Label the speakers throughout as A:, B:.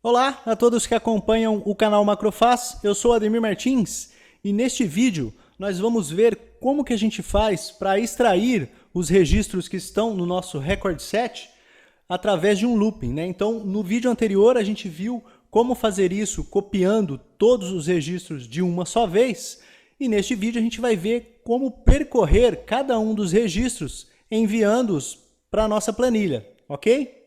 A: Olá a todos que acompanham o canal Macrofaz, eu sou Ademir Martins e neste vídeo nós vamos ver como que a gente faz para extrair os registros que estão no nosso record set através de um looping, né? Então no vídeo anterior a gente viu como fazer isso copiando todos os registros de uma só vez e neste vídeo a gente vai ver como percorrer cada um dos registros enviando-os para a nossa planilha, ok?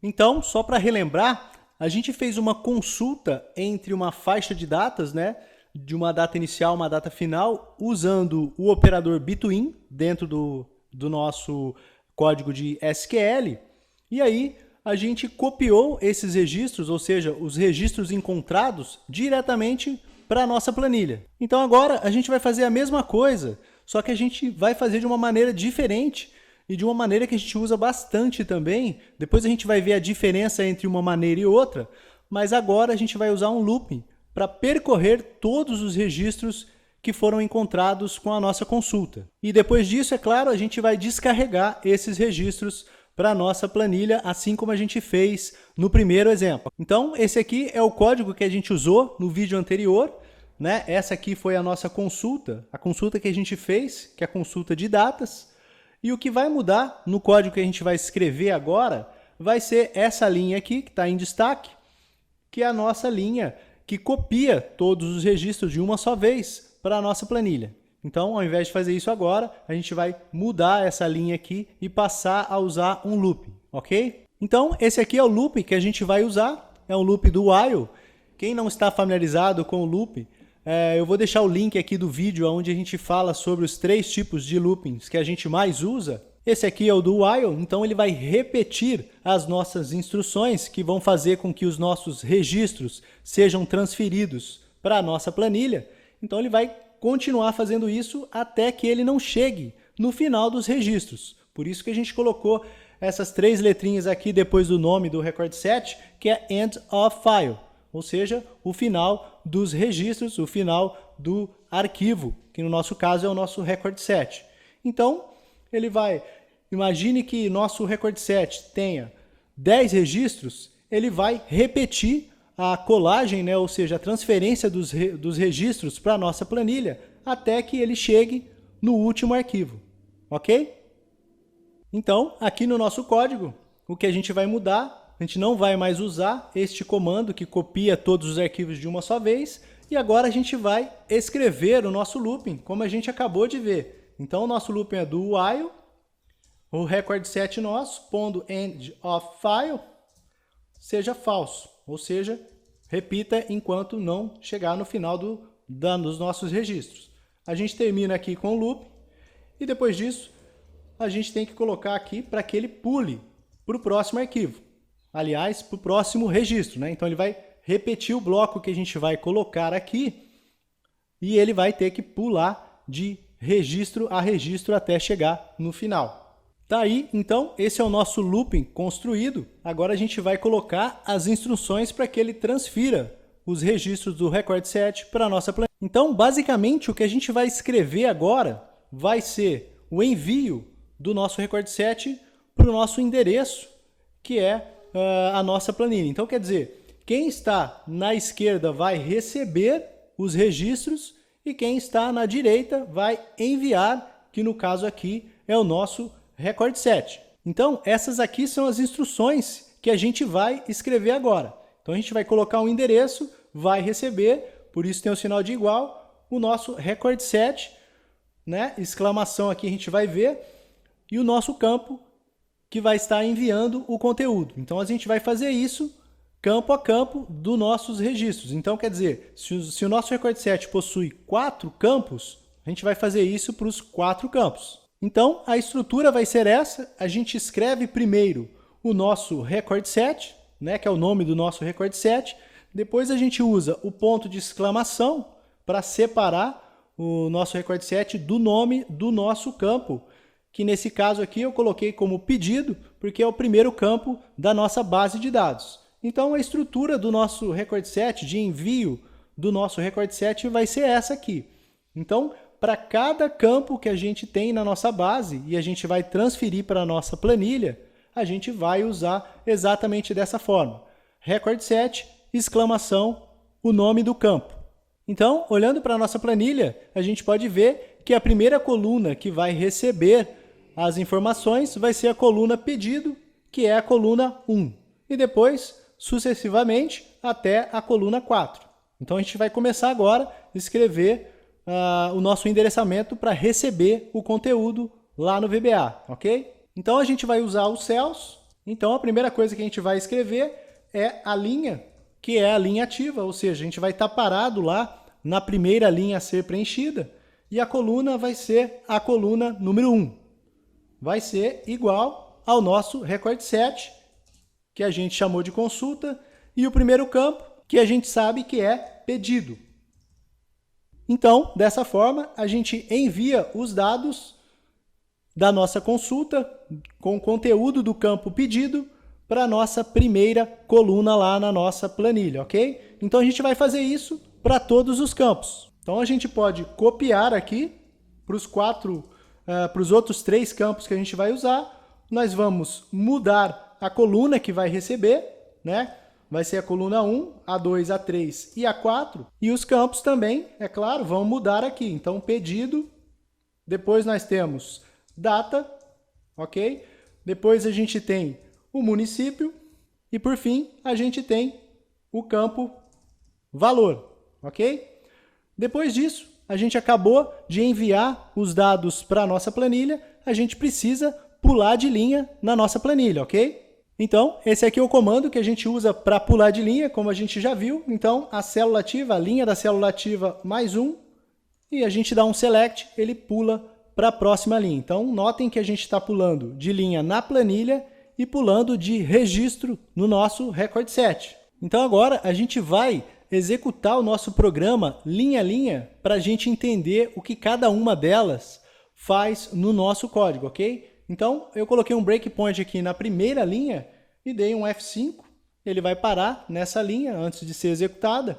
A: Então, só para relembrar, a gente fez uma consulta entre uma faixa de datas, né, de uma data inicial, uma data final, usando o operador between dentro do nosso código de SQL. E aí a gente copiou esses registros, ou seja, os registros encontrados, diretamente para a nossa planilha. Então agora a gente vai fazer a mesma coisa, só que a gente vai fazer de uma maneira diferente, e de uma maneira que a gente usa bastante também. Depois a gente vai ver a diferença entre uma maneira e outra, mas agora a gente vai usar um looping para percorrer todos os registros que foram encontrados com a nossa consulta. E depois disso, é claro, a gente vai descarregar esses registros para a nossa planilha, assim como a gente fez no primeiro exemplo. Então, esse aqui é o código que a gente usou no vídeo anterior, né? Essa aqui foi a nossa consulta, a consulta que a gente fez, que é a consulta de datas. E o que vai mudar no código que a gente vai escrever agora vai ser essa linha aqui, que está em destaque, que é a nossa linha que copia todos os registros de uma só vez para a nossa planilha. Então, ao invés de fazer isso agora, a gente vai mudar essa linha aqui e passar a usar um loop, ok? Então, esse aqui é o loop que a gente vai usar, é um loop do while. Quem não está familiarizado com o loop, eu vou deixar o link aqui do vídeo onde a gente fala sobre os 3 tipos de loopings que a gente mais usa. Esse aqui é o do while, então ele vai repetir as nossas instruções que vão fazer com que os nossos registros sejam transferidos para a nossa planilha. Então ele vai continuar fazendo isso até que ele não chegue no final dos registros. Por isso que a gente colocou essas 3 letrinhas aqui depois do nome do record set, que é end of file. Ou seja, o final dos registros, o final do arquivo, que no nosso caso é o nosso record set. Então, ele vai, imagine que nosso record set tenha 10 registros, ele vai repetir a colagem, né, ou seja, a transferência dos registros para a nossa planilha, até que ele chegue no último arquivo, ok? Então, aqui no nosso código, o que a gente vai mudar, a gente não vai mais usar este comando que copia todos os arquivos de uma só vez, e agora a gente vai escrever o nosso looping, como a gente acabou de ver. Então, o nosso looping é do while, o record set nosso, pondo end of file, seja falso, ou seja, repita enquanto não chegar no final dos nossos registros. A gente termina aqui com o loop, e depois disso, a gente tem que colocar aqui para que ele pule para o próximo arquivo. Aliás, para o próximo registro, né? Então ele vai repetir o bloco que a gente vai colocar aqui e ele vai ter que pular de registro a registro até chegar no final. Tá aí, então, esse é o nosso looping construído. Agora a gente vai colocar as instruções para que ele transfira os registros do record set para a nossa planilha. Então, basicamente, o que a gente vai escrever agora vai ser o envio do nosso record set para o nosso endereço, que é a nossa planilha. Então, quer dizer, quem está na esquerda vai receber os registros e quem está na direita vai enviar, que no caso aqui é o nosso record set. Então, essas aqui são as instruções que a gente vai escrever agora. Então, a gente vai colocar um endereço, vai receber, por isso tem o sinal de igual, o nosso record set, né? Exclamação aqui a gente vai ver, e o nosso campo que vai estar enviando o conteúdo. Então, a gente vai fazer isso campo a campo dos nossos registros. Então, quer dizer, se o nosso record set possui 4 campos, a gente vai fazer isso para os 4 campos. Então, a estrutura vai ser essa. A gente escreve primeiro o nosso record set, né, que é o nome do nosso record set. Depois, a gente usa o ponto de exclamação para separar o nosso record set do nome do nosso campo, que nesse caso aqui eu coloquei como pedido, porque é o primeiro campo da nossa base de dados. Então, a estrutura do nosso record set, de envio do nosso record set, vai ser essa aqui. Então, para cada campo que a gente tem na nossa base e a gente vai transferir para a nossa planilha, a gente vai usar exatamente dessa forma. Record set exclamação, o nome do campo. Então, olhando para a nossa planilha, a gente pode ver que a primeira coluna que vai receber as informações vai ser a coluna pedido, que é a coluna 1. E depois, sucessivamente, até a coluna 4. Então, a gente vai começar agora a escrever o nosso endereçamento para receber o conteúdo lá no VBA, ok? Então, a gente vai usar os cells. Então, a primeira coisa que a gente vai escrever é a linha, que é a linha ativa, ou seja, a gente vai estar parado lá na primeira linha a ser preenchida, e a coluna vai ser a coluna número 1. Vai ser igual ao nosso record set, que a gente chamou de consulta, e o primeiro campo, que a gente sabe que é pedido. Então, dessa forma, a gente envia os dados da nossa consulta com o conteúdo do campo pedido para a nossa primeira coluna lá na nossa planilha, ok? Então, a gente vai fazer isso para todos os campos. Então, a gente pode copiar aqui para os outros 3 campos que a gente vai usar. Nós vamos mudar a coluna que vai receber, né? Vai ser a coluna 1, a 2, a 3 e a 4. E os campos também, é claro, vão mudar aqui. Então, pedido, depois nós temos data, ok? Depois a gente tem o município e, por fim, a gente tem o campo valor, ok? Depois disso, a gente acabou de enviar os dados para a nossa planilha, a gente precisa pular de linha na nossa planilha, ok? Então, esse aqui é o comando que a gente usa para pular de linha, como a gente já viu. Então, a célula ativa, a linha da célula ativa mais 1, e a gente dá um select, ele pula para a próxima linha. Então, notem que a gente está pulando de linha na planilha e pulando de registro no nosso record set. Então, agora a gente vai executar o nosso programa linha a linha para a gente entender o que cada uma delas faz no nosso código, ok? Então, eu coloquei um breakpoint aqui na primeira linha e dei um F5. Ele vai parar nessa linha antes de ser executada.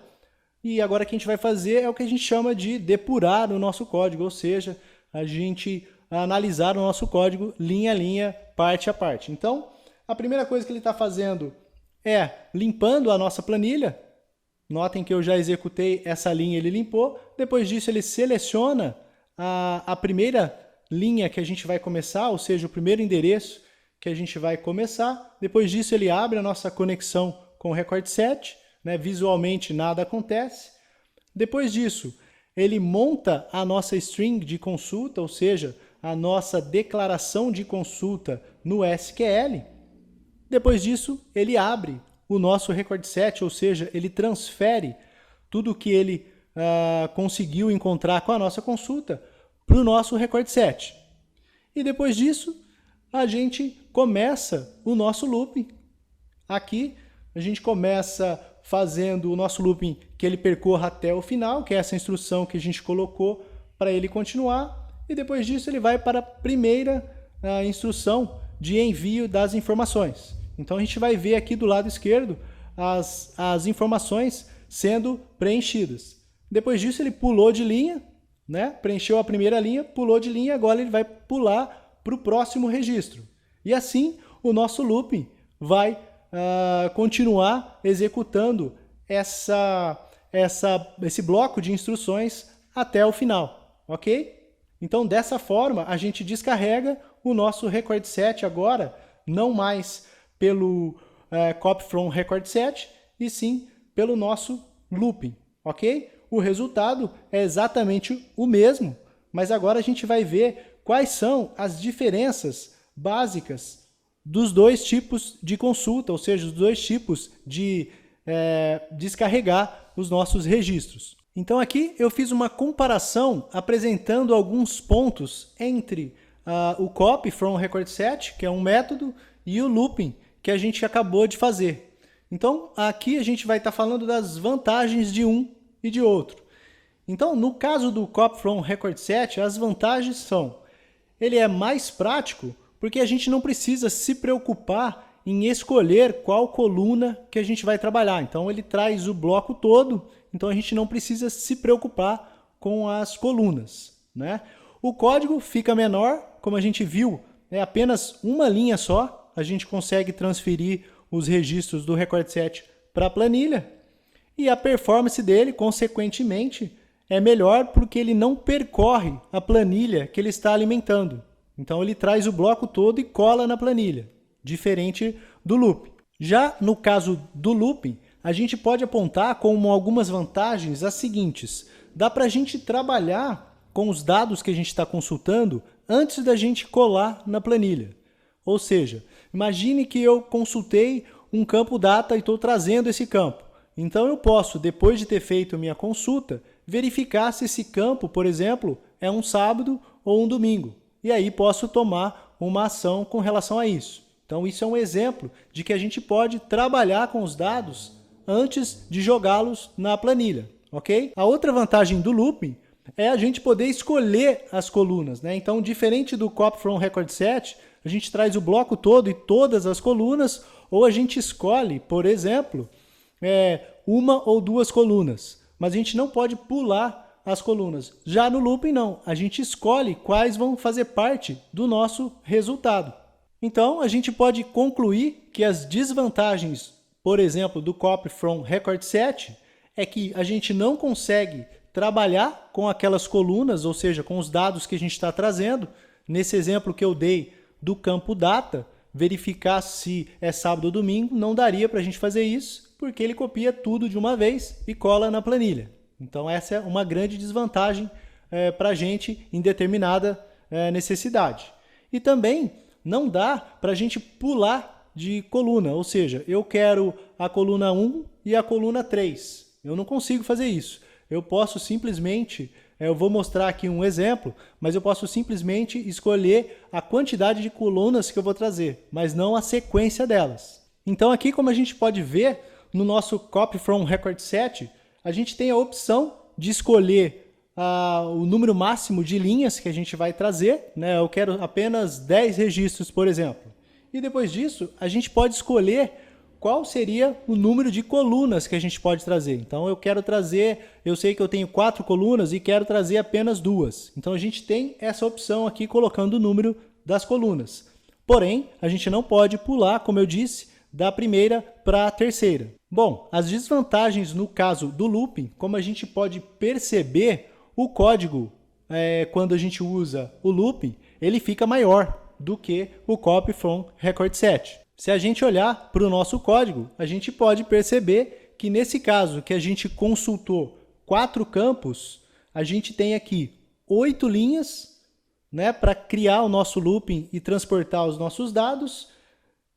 A: E agora o que a gente vai fazer é o que a gente chama de depurar o nosso código, ou seja, a gente analisar o nosso código linha a linha, parte a parte. Então, a primeira coisa que ele está fazendo é limpando a nossa planilha. Notem que eu já executei essa linha, ele limpou. Depois disso, ele seleciona a primeira linha que a gente vai começar, ou seja, o primeiro endereço que a gente vai começar. Depois disso, ele abre a nossa conexão com o record set, né? Visualmente nada acontece. Depois disso, ele monta a nossa string de consulta, ou seja, a nossa declaração de consulta no SQL. Depois disso, ele abre o nosso record set, ou seja, ele transfere tudo o que ele conseguiu encontrar com a nossa consulta para o nosso record set. E depois disso, a gente começa o nosso looping. Aqui, a gente começa fazendo o nosso looping que ele percorra até o final, que é essa instrução que a gente colocou para ele continuar. E depois disso, ele vai para a primeira instrução de envio das informações. Então, a gente vai ver aqui do lado esquerdo as informações sendo preenchidas. Depois disso, ele pulou de linha, né? Preencheu a primeira linha, pulou de linha, agora ele vai pular para o próximo registro. E assim, o nosso looping vai continuar executando esse bloco de instruções até o final, ok? Então, dessa forma, a gente descarrega o nosso record set agora, não mais pelo copy from record set, e sim pelo nosso looping, ok? O resultado é exatamente o mesmo, mas agora a gente vai ver quais são as diferenças básicas dos dois tipos de consulta, ou seja, os dois tipos de descarregar os nossos registros. Então aqui eu fiz uma comparação apresentando alguns pontos entre o copy from record set, que é um método, e o looping, que a gente acabou de fazer. Então aqui a gente vai estar falando das vantagens de um e de outro. Então, no caso do copy from record set, as vantagens são: ele é mais prático porque a gente não precisa se preocupar em escolher qual coluna que a gente vai trabalhar. Então, ele traz o bloco todo, então a gente não precisa se preocupar com as colunas, né? O código fica menor, como a gente viu, é apenas uma linha só, a gente consegue transferir os registros do record set para a planilha. E a performance dele, consequentemente, é melhor porque ele não percorre a planilha que ele está alimentando. Então ele traz o bloco todo e cola na planilha, diferente do looping. Já no caso do looping, a gente pode apontar como algumas vantagens as seguintes. Dá para a gente trabalhar com os dados que a gente está consultando antes da gente colar na planilha. Ou seja, imagine que eu consultei um campo data e estou trazendo esse campo. Então eu posso, depois de ter feito minha consulta, verificar se esse campo, por exemplo, é um sábado ou um domingo. E aí posso tomar uma ação com relação a isso. Então isso é um exemplo de que a gente pode trabalhar com os dados antes de jogá-los na planilha, ok? A outra vantagem do looping é a gente poder escolher as colunas, né? Então, diferente do Copy from Record Set, a gente traz o bloco todo e todas as colunas, ou a gente escolhe, por exemplo, uma ou duas colunas, mas a gente não pode pular as colunas. Já no looping não, a gente escolhe quais vão fazer parte do nosso resultado. Então, a gente pode concluir que as desvantagens, por exemplo, do Copy from Record Set é que a gente não consegue trabalhar com aquelas colunas, ou seja, com os dados que a gente está trazendo. Nesse exemplo que eu dei do campo data, verificar se é sábado ou domingo, não daria para a gente fazer isso, porque ele copia tudo de uma vez e cola na planilha. Então essa é uma grande desvantagem para a gente em determinada necessidade. E também não dá para a gente pular de coluna, ou seja, eu quero a coluna 1 e a coluna 3. Eu não consigo fazer isso. Eu posso simplesmente, eu vou mostrar aqui um exemplo, mas eu posso simplesmente escolher a quantidade de colunas que eu vou trazer, mas não a sequência delas. Então aqui, como a gente pode ver, no nosso Copy from Record Set, a gente tem a opção de escolher o número máximo de linhas que a gente vai trazer, né? Eu quero apenas 10 registros, por exemplo. E depois disso, a gente pode escolher qual seria o número de colunas que a gente pode trazer. Então eu quero trazer, eu sei que eu tenho 4 colunas e quero trazer apenas 2. Então a gente tem essa opção aqui colocando o número das colunas. Porém, a gente não pode pular, como eu disse, da primeira para a terceira. Bom, as desvantagens no caso do looping, como a gente pode perceber, o código, quando a gente usa o looping, ele fica maior do que o Copy from Record Set. Se a gente olhar para o nosso código, a gente pode perceber que nesse caso que a gente consultou 4 campos, a gente tem aqui 8 linhas, né, para criar o nosso looping e transportar os nossos dados.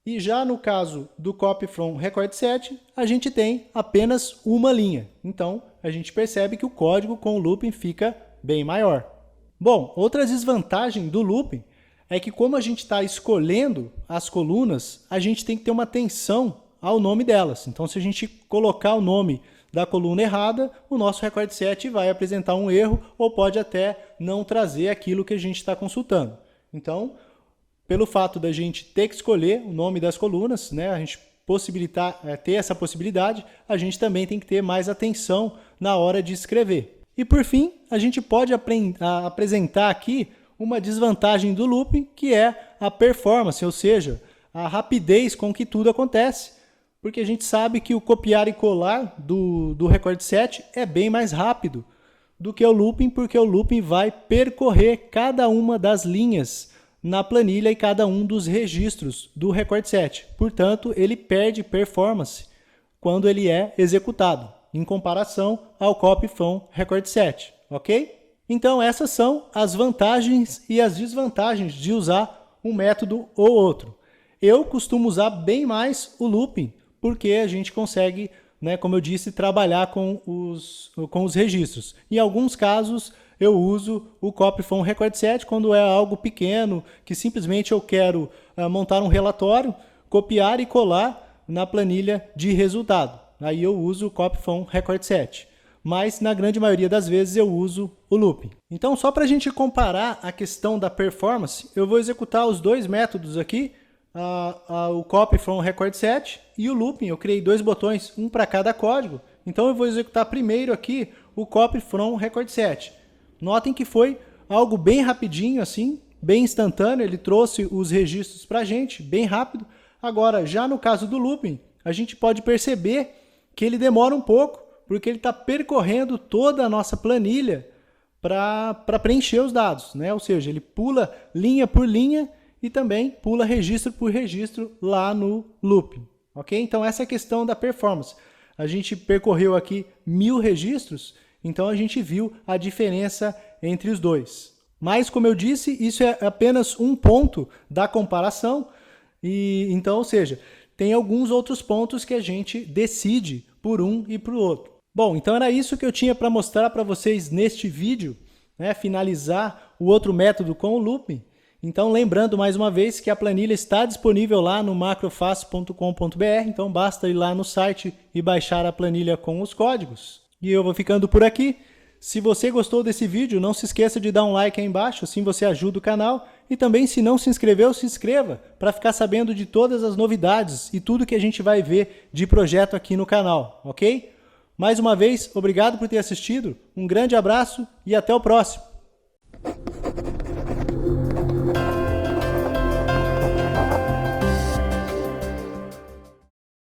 A: E já no caso do Copy from Record Set, a gente tem apenas uma linha. Então, a gente percebe que o código com o looping fica bem maior. Bom, outra desvantagem do looping é que como a gente está escolhendo as colunas, a gente tem que ter uma atenção ao nome delas. Então, se a gente colocar o nome da coluna errada, o nosso Record Set vai apresentar um erro ou pode até não trazer aquilo que a gente está consultando. Então, pelo fato da gente ter que escolher o nome das colunas, né, a gente ter essa possibilidade, a gente também tem que ter mais atenção na hora de escrever. E por fim, a gente pode apresentar aqui uma desvantagem do looping, que é a performance, ou seja, a rapidez com que tudo acontece, porque a gente sabe que o copiar e colar do Record Set é bem mais rápido do que o looping, porque o looping vai percorrer cada uma das linhas na planilha e cada um dos registros do Record Set. Portanto, ele perde performance quando ele é executado, em comparação ao Copy from Record Set, ok? Então, essas são as vantagens e as desvantagens de usar um método ou outro. Eu costumo usar bem mais o looping, porque a gente consegue, né, como eu disse, trabalhar com os registros. Em alguns casos, eu uso o Copy from Record Set quando é algo pequeno, que simplesmente eu quero montar um relatório, copiar e colar na planilha de resultado. Aí eu uso o Copy from Record Set. Mas na grande maioria das vezes eu uso o looping. Então, só para a gente comparar a questão da performance, eu vou executar os dois métodos aqui, o Copy from Record Set e o looping. Eu criei 2 botões, um para cada código. Então eu vou executar primeiro aqui o Copy from Record Set. Notem que foi algo bem rapidinho, assim, bem instantâneo. Ele trouxe os registros para a gente, bem rápido. Agora, já no caso do looping, a gente pode perceber que ele demora um pouco, Porque ele está percorrendo toda a nossa planilha para preencher os dados, né? Ou seja, ele pula linha por linha e também pula registro por registro lá no looping, ok? Então essa é a questão da performance. A gente percorreu aqui 1000 registros, então a gente viu a diferença entre os dois. Mas, como eu disse, isso é apenas um ponto da comparação, e então, ou seja, tem alguns outros pontos que a gente decide por um e para o outro. Bom, então era isso que eu tinha para mostrar para vocês neste vídeo, né? Finalizar o outro método com o looping. Então, lembrando mais uma vez que a planilha está disponível lá no macrofácil.com.br, então basta ir lá no site e baixar a planilha com os códigos. E eu vou ficando por aqui. Se você gostou desse vídeo, não se esqueça de dar um like aí embaixo, assim você ajuda o canal. E também, se não se inscreveu, se inscreva para ficar sabendo de todas as novidades e tudo que a gente vai ver de projeto aqui no canal, ok? Mais uma vez, obrigado por ter assistido, um grande abraço e até o próximo!